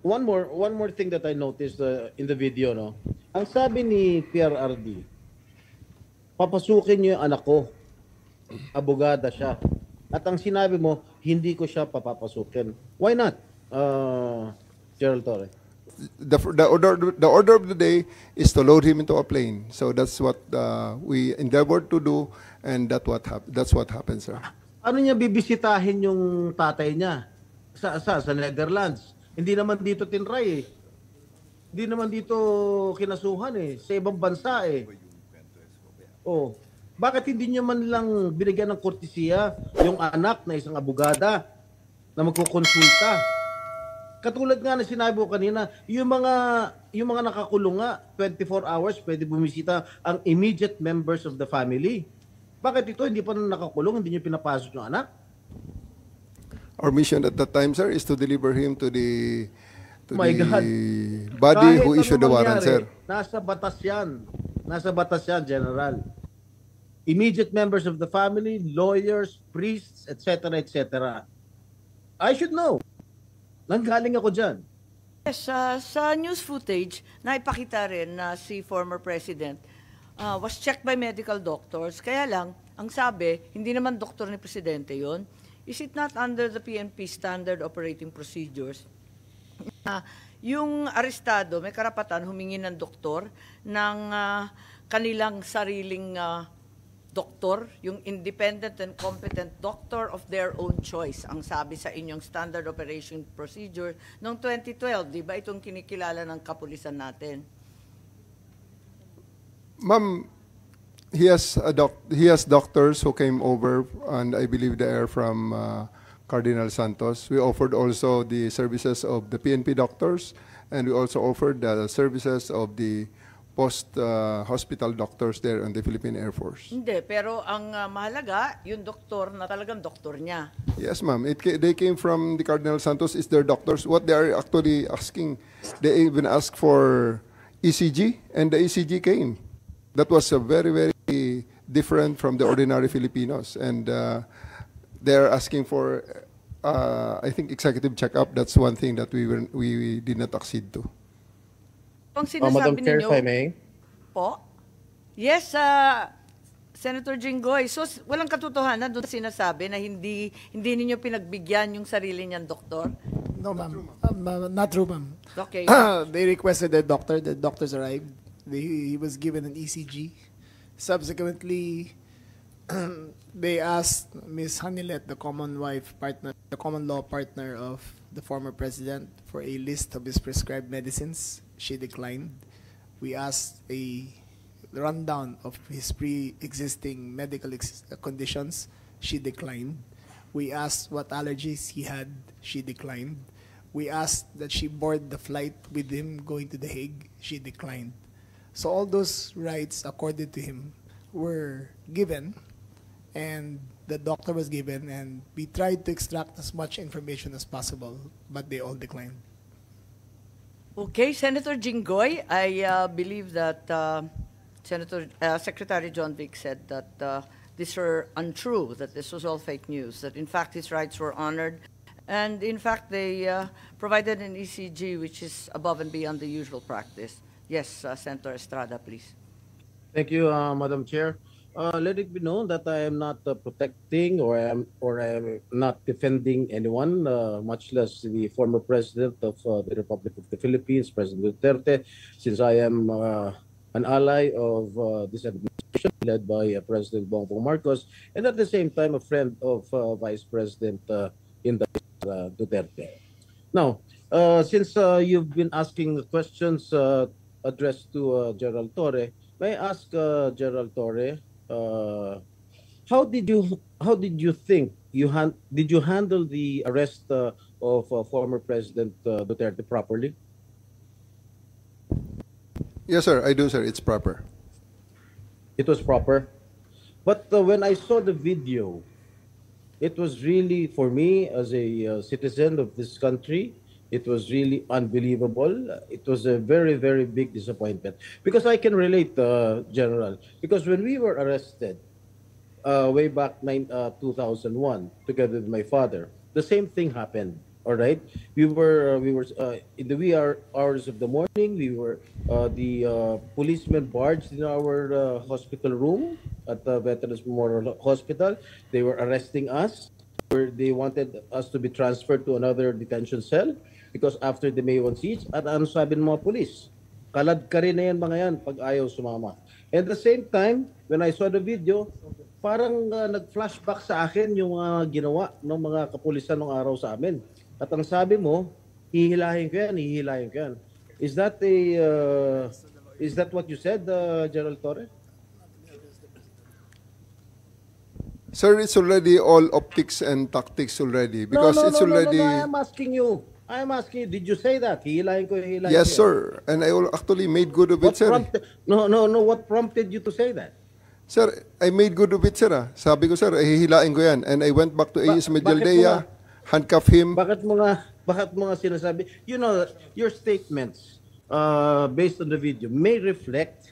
one more thing that I noticed in the video, no? Ang sabi ni PRRD, papasukin niyo yung anak ko, abogada siya. At ang sinabi mo, hindi ko siya papapasukin. Why not? Gerald Torre. The order of the day is to load him into a plane. So that's what we endeavored to do, and that's what happened, sir. Ano niya bibisitahin yung tatay niya sa Netherlands? Hindi naman dito tinray eh. Hindi naman dito kinasuhan eh. Sa ibang bansa eh. Oh, bakit hindi niyo man lang binigyan ng kortesiya yung anak na isang abogada na magkukonsulta? Katulad nga na sinabi ko kanina, yung mga nakakulong nga, 24 hours pwede bumisita ang immediate members of the family. Bakit ito hindi pa nakakulong, hindi niyo pinapasok yung anak? Our mission at that time, sir, is to deliver him to the My God. body Kahit who ano issued the warrant, mangyari, sir. Nasa batas yan. Nasa batas yan, General. Immediate members of the family, lawyers, priests, etc., etc. I should know. Nanggaling ako dyan. Yes, sa news footage, naipakita rin na si former president was checked by medical doctors. Kaya lang, ang sabi, hindi naman doktor ni presidente yon. Is it not under the PNP standard operating procedures? Yung arestado, may karapatan humingi ng doktor ng kanilang sariling doktor, yung independent and competent doctor of their own choice, ang sabi sa inyong standard operation procedure noong 2012, di ba itong kinikilala ng kapulisan natin? Ma'am, he has doctors who came over, and I believe they are from Cardinal Santos. We offered also the services of the PNP doctors, and we also offered the services of the post-hospital doctors there on the Philippine Air Force. Hindi, pero ang mahalaga, yung doktor na talagang doktor niya. Yes, ma'am. They came from the Cardinal Santos. Is their doctors. What they are actually asking, they even asked for ECG, and the ECG came. That was very, very different from the ordinary Filipinos. And they're asking for, I think, executive checkup. That's one thing that we did not accede to. Ang sinasabi Madam Chair, ninyo, if I may. po? Yes, Senator Jinggoy. So, walang katotohanan doon sinasabi na hindi ninyo pinagbigyan yung sarili niyang doktor? No, ma'am. Not true, ma'am. Okay. They requested the doctor. The doctors arrived. He was given an ECG. Subsequently, they asked Ms. Hanilet, the common law partner of the former president, for a list of his prescribed medicines. She declined. We asked a rundown of his pre-existing medical conditions. She declined. We asked what allergies he had. She declined. We asked that she board the flight with him going to The Hague. She declined. So all those rights accorded to him were given, and the doctor was given, and we tried to extract as much information as possible, but they all declined. Okay, Senator Jinggoy, I believe that Secretary John Vic said that these were untrue, that this was all fake news, that in fact his rights were honored, and in fact they provided an ECG which is above and beyond the usual practice. Yes, Senator Estrada, please. Thank you, Madam Chair. Let it be known that I am not protecting or I am not defending anyone, much less the former president of the Republic of the Philippines, President Duterte, since I am an ally of this administration led by President Bongbong Marcos, and at the same time a friend of Vice President Duterte. Now, since you've been asking questions addressed to Gerald Torre, may I ask Gerald Torre, how did you think did you handle the arrest of former President Duterte properly? Yes, sir. I do, sir. It's proper. It was proper, but when I saw the video, it was really, for me as a citizen of this country, it was really unbelievable. It was a very, very big disappointment. Because I can relate, General. Because when we were arrested way back 2001, together with my father, the same thing happened. All right, we were in the wee hours of the morning. We were the policemen barged in our hospital room at the Veterans Memorial Hospital. They were arresting us. They wanted us to be transferred to another detention cell because after the May 1 siege, at ano sabi ng mga police? Kalad ka rin na yan mga yan pag ayaw sumama. And at the same time, when I saw the video, parang nag-flashback sa akin yung ginawa ng mga kapulisan ng araw sa amin. At ang sabi mo, hihilahin ko yan, hihilahin ko yan. Is that what you said, General Torre? Sir, it's already all optics and tactics already because it's already. No, I am asking you. Did you say that? Hihilahin ko, hihilahin Yes, ko. sir. And I actually made good of it, sir. No. What prompted you to say that? Sir, I made good of it, sir. Sabi ko, sir, hihilain ko yan. And I went back to AS Medialdea, handcuff him. Bakit mo nga sinasabi? You know, your statements based on the video may reflect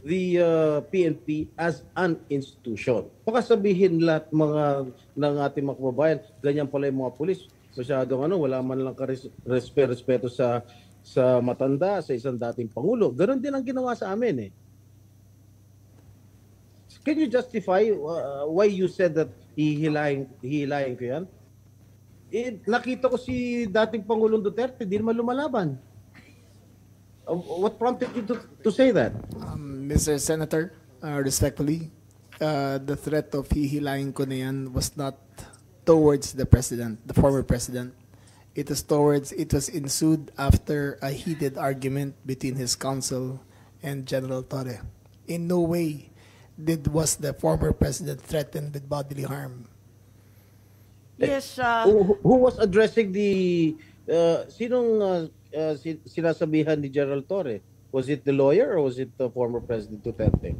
the PNP as an institution. Baka sabihin lahat ng ating mga kababayan, ganyan pala yung mga pulis. Masyadong wala man lang respeto sa matanda, sa isang dating pangulo. Ganon din ang ginawa sa amin eh. Can you justify why you said that hihilahin ko yan? Nakita ko si dating Pangulong Duterte, di naman lumalaban. What prompted you to say that? Mr. Senator, respectfully, the threat of hihilahin ko na yan was not towards the president, the former president. It was ensued after a heated argument between his counsel and General Torre. In no way was the former president threatened with bodily harm. Yes, Who was addressing the sinasabihan ni General Torre? Was it the lawyer or was it the former President Duterte?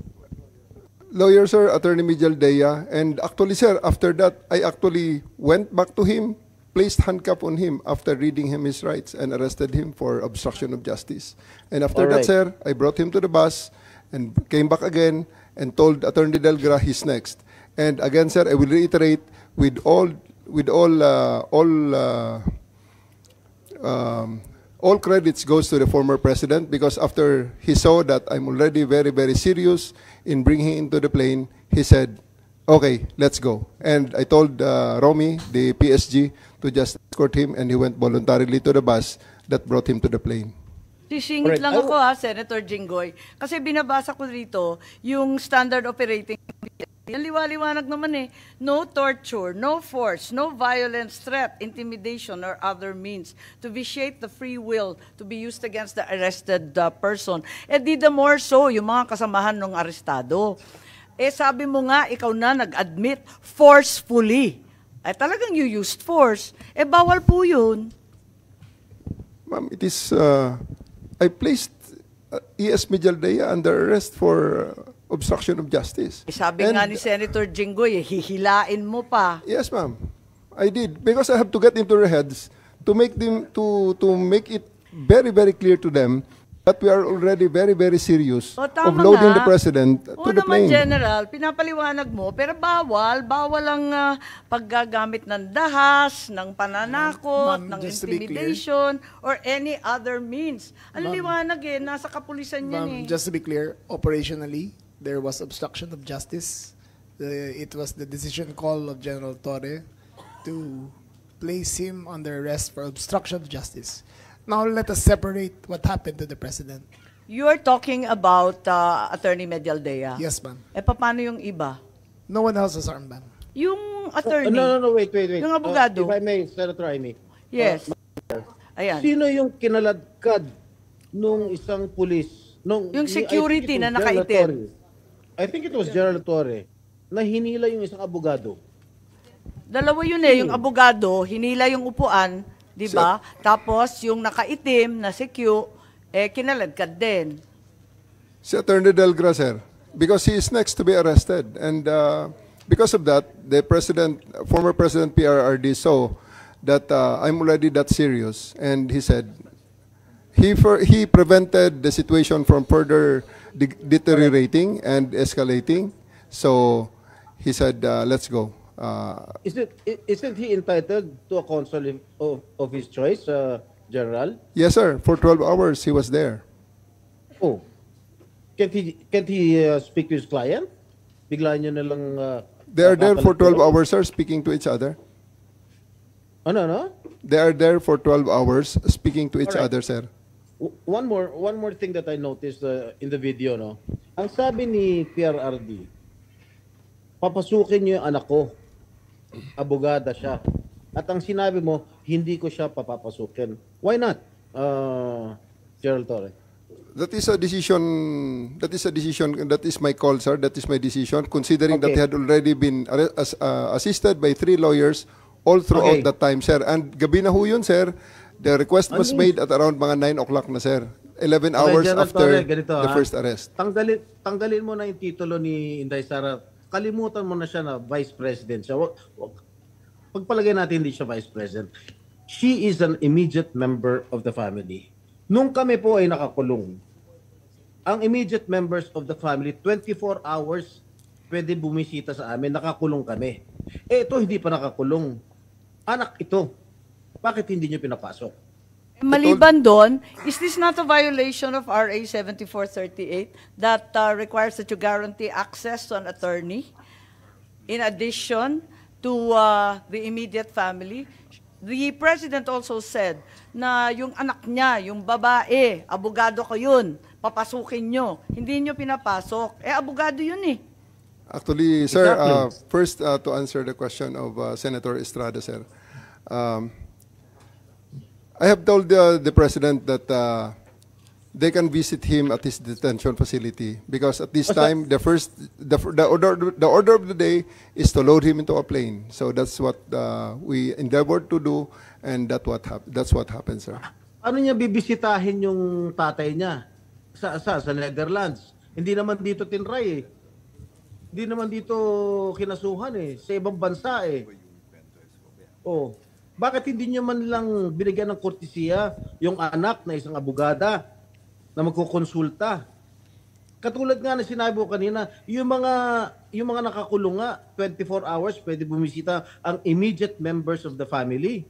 Lawyer, sir, Attorney Medialdea. And actually, sir, after that, I actually went back to him, placed handcuff on him after reading him his rights and arrested him for obstruction of justice. And after All that, right. sir, I brought him to the bus and came back again and told Attorney Delgra he's next. And again, sir, I will reiterate with all credits goes to the former president because after he saw that I'm already very, very serious in bringing him into the plane, he said, okay, let's go. And I told Romy, the PSG, to just escort him and he went voluntarily to the bus that brought him to the plane. sisingit Alright, lang ako Senator Jinggoy. Kasi binabasa ko rito yung standard operating. Liwaliwanag naman eh. No torture, no force, no violence, threat, intimidation, or other means to vitiate the free will to be used against the arrested person. Di the more so, yung mga kasamahan ng arestado. Sabi mo nga, ikaw na nag-admit forcefully. Talagang you used force. Bawal po yun. Ma'am, it is, I placed ES Medialdea under arrest for obstruction of justice. Sabi And- nga ni Senator Jinggoy, hihilain mo pa. Yes, ma'am. I did because I have to get into their heads to make them to make it very, very clear to them that we are already very, very serious of Tama loading the nga. president to Oo the naman, plane. General, pinapaliwanag mo, pero bawal ang paggagamit ng dahas, ng pananakot, Ma'am, ng just to be clear. intimidation, or any other means. Ang liwanag nasa kapulisan yan Ma'am, just to be clear, operationally, there was obstruction of justice. It was the decision call of General Torre to place him under arrest for obstruction of justice. Now let us separate what happened to the president. You are talking about Attorney Medialdea. Yes, ma'am. Paano yung iba? No one else was armed, ma'am. Yung attorney. No, wait. Yung abogado. If I may, Senator Amy. Yes. Ayan. Sino yung kinaladkad nung isang pulis? Yung security na nakaitim. I think it was General Torre na hinila yung isang abogado. Dalawa yun yung abogado, hinila yung upuan, di ba? Tapos yung nakaitim na si Q, kinaladkad din. Si Attorney Delgra, sir, because he is next to be arrested. And because of that, the former President PRRD saw that I'm already that serious. And he said, he prevented the situation from further deteriorating and escalating. So he said, let's go. Isn't he entitled to a counsel of his choice, General? Yes, sir. For 12 hours, he was there. Oh, can't he speak to his client? Bigla niyo na lang They are there for 12 papalit- hours, sir, speaking to each other. Ano? They are there for 12 hours speaking to each Alright. other, sir. One more thing that I noticed in the video, no. Ang sabi ni PRRD, papasukin niyo yung anak ko. Abogada siya. At ang sinabi mo, hindi ko siya papapasukin. Why not? Gerald Torre. That is a decision. That is a decision. That is my call, sir. That is my decision. Considering that Okay. he had already been assisted by 3 lawyers all throughout Okay. that time, sir. And gabi na ho yun, sir. The request was Ano? made at around mga 9 o'clock na, sir. 11 Okay, hours Gerald after Torre, ganito, the ha? first arrest. Tanggalin mo na yung titulo ni Inday Sara. Kalimutan mo na siya na Vice President siya. Pagpalagay natin hindi siya Vice President. She is an immediate member of the family. Nung kami po ay nakakulong, ang immediate members of the family, 24 hours pwede bumisita sa amin, nakakulong kami. Ito hindi pa nakakulong. Anak ito. Bakit hindi nyo pinapasok? Maliban doon, is this not a violation of RA 7438 that requires that you guarantee access to an attorney in addition to the immediate family? The President also said na yung anak niya, yung babae, abogado ko yun, papasukin nyo. Hindi nyo pinapasok. Abogado yun eh. Actually, sir, Exactly. first to answer the question of Senator Estrada, sir. I have told the President that they can visit him at his detention facility because at this time the order of the day is to load him into a plane. So that's what we endeavored to do, and that's what happened, sir. Ano niya bibisitahin yung tatay niya sa Netherlands? Hindi naman dito tinray eh. Hindi naman dito kinasuhan eh. Sa ibang bansa eh. Oh, bakit hindi niyo man lang binigyan ng kortesiya yung anak na isang abogada na magkukonsulta? Katulad nga na sinabi ko kanina, yung mga nakakulong nga, 24 hours pwede bumisita ang immediate members of the family.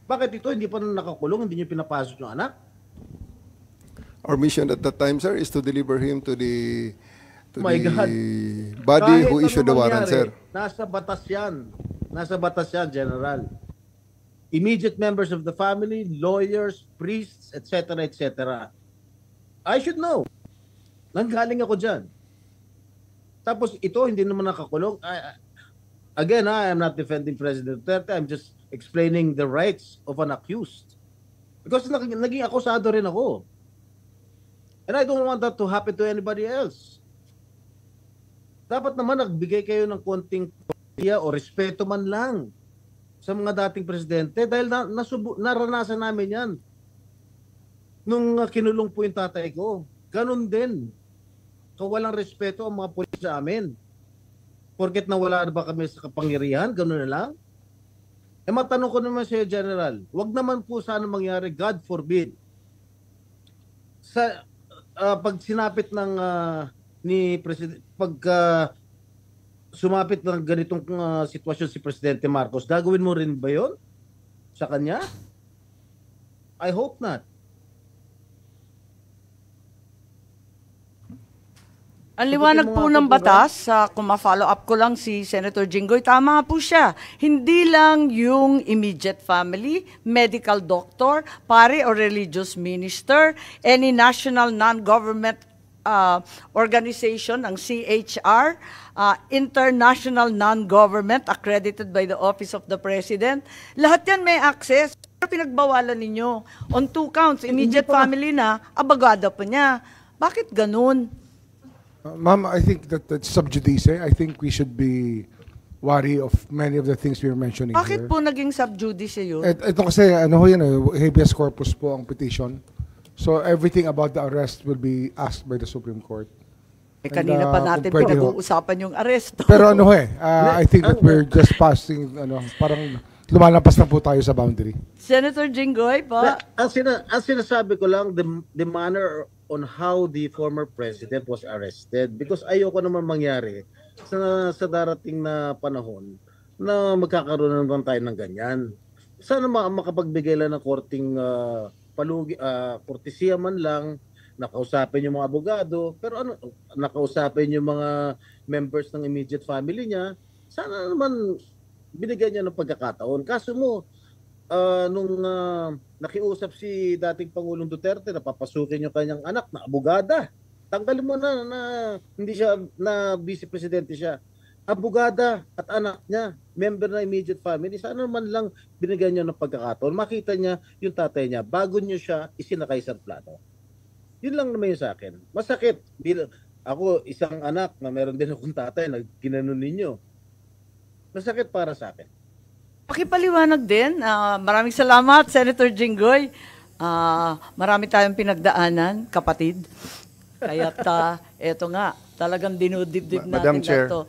Bakit ito hindi pa nakakulong, hindi niyo pinapasok yung anak? Our mission at that time, sir, is to deliver him to the My God. body Kahit who ano issued the warrant, mangyari, sir. Nasa batas yan. Nasa batas yan, General. Immediate members of the family, lawyers, priests, etc., etc. I should know. Nanggaling ako dyan. Tapos ito, hindi naman nakakulong. Again, I am not defending President Duterte. I'm just explaining the rights of an accused. Because naging akusado rin ako. And I don't want that to happen to anybody else. Dapat naman nagbigay kayo ng konting kortesiya o respeto man lang sa mga dating presidente dahil naranasan namin yan. Nung kinulong po yung tatay ko, ganun din. Kawalang respeto ang mga pulis sa amin. Porket nawala na ba kami sa kapangyarihan, ganun na lang. Matanong ko naman sa General, wag naman po sana mangyari, God forbid, sa pag sinapit ng ni President, pag sumapit ng ganitong sitwasyon si Presidente Marcos, gagawin mo rin ba yon sa kanya? I hope not. Ang liwanag po ng batas, kung ma-follow up ko lang si Senator Jinggoy, tama po siya. Hindi lang yung immediate family, medical doctor, pare or religious minister, any national non-government organization, ang CHR, international non-government accredited by the Office of the President. Lahat yan may access. Pero pinagbawalan ninyo. On 2 counts, immediate family na, abogado pa niya. Bakit ganun? Ma'am, I think that's sub judice. I think we should be wary of many of the things we were mentioning Bakit here. po naging sub judice yun? Ito kasi, ano ho yan, habeas corpus po ang petition. So everything about the arrest will be asked by the Supreme Court. Kanina pa natin kung pwede ho. pinag-uusapan yung aresto. Pero ano ho I think that we're just passing, parang lumalampas na po tayo sa boundary. Senator Jinggoy po. Ang sinasabi ko lang, the manner on how the former president was arrested, because ayoko naman mangyari sa darating na panahon na magkakaroon na naman tayo ng ganyan. Sana makapagbigay lang ng korting kortesiya man lang, nakausapin yung mga abogado, pero ano, nakausapin yung mga members ng immediate family niya, sana naman binigyan niya ng pagkakataon. Kaso mo, nung nakiusap si dating Pangulong Duterte na papasukin yung kanyang anak na abogada, tanggalin mo na hindi siya, na vice presidente siya. Abogada at anak niya, member na immediate family, sana naman lang binigyan niya ng pagkakataon. Makita niya yung tatay niya bago niyo siya isinakay sa plano. Yun lang naman yung sa akin. Masakit. Ako, isang anak na meron din akong tatay na ginanon ninyo. Masakit para sa akin. Pakipaliwanag din. Maraming salamat, Senator Jinggoy. Marami tayong pinagdaanan, kapatid. Kaya't eto nga, talagang dinudibdib natin Madam Chair. na to.